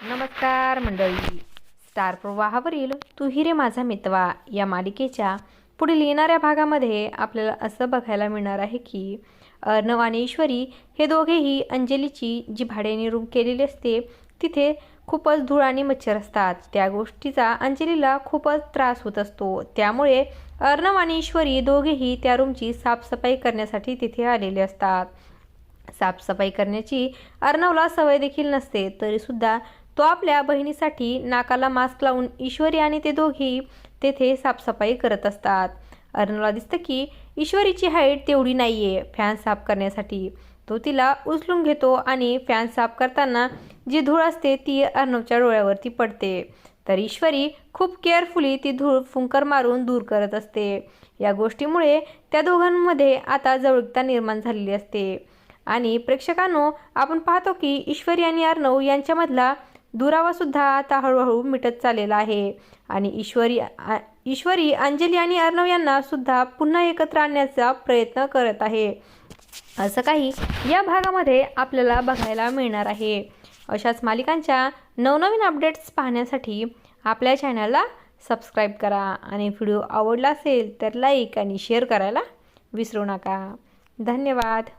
नमस्कार मंडळी. स्टार प्रवाहावरील तू ही रे माझा मितवा या मालिकेच्या पुढील येणाऱ्या भागामध्ये आपल्याला असं बघायला मिळणार आहे की अर्णव आणि ईश्वरी हे दोघेही अंजलीची जी भाड्याने रूम केलेली असते तिथे खूपच धूळ आणि मच्छर असतात. त्या गोष्टीचा अंजलीला खूपच त्रास होत असतो. त्यामुळे अर्णव आणि ईश्वरी दोघेही त्या रूमची साफसफाई करण्यासाठी तिथे आलेले असतात. साफसफाई करण्याची अर्णवला सवय देखील नसते, तरीसुद्धा तो आपल्या बहिणीसाठी नाकाला मास्क लावून ईश्वरी आणि ते दोघेही तेथे साफसफाई करत असतात. अर्णवला दिसतं की ईश्वरीची हाईट तेवढी नाहीये फॅन साफ करण्यासाठी. तो तिला उचलून घेतो आणि फॅन साफ करताना जी धूळ असते ती अर्णवच्या डोळ्यावरती पडते. तर ईश्वरी खूप केअरफुली ती धूळ फुंकर मारून दूर करत असते. या गोष्टीमुळे त्या दोघांमध्ये आता जवळीकता निर्माण झालेली असते. आणि प्रेक्षकांनो, आपण पाहतो की ईश्वरी आणि अर्णव यांच्यामधला दुरावा सुद्धा आता हळूहळू मिटत चाललेला आहे. आणि ईश्वरी अंजली आणि अर्णव यांना सुद्धा पुन्हा एकत्र आणण्याचा प्रयत्न करत आहे. असं काही या भागामध्ये आपल्याला बघायला मिळणार आहे. अशाच मालिकांच्या नवनवीन अपडेट्स पाहण्यासाठी आपल्या चॅनलला सबस्क्राईब करा आणि व्हिडिओ आवडला असेल तर लाईक आणि शेअर करायला विसरू नका. धन्यवाद.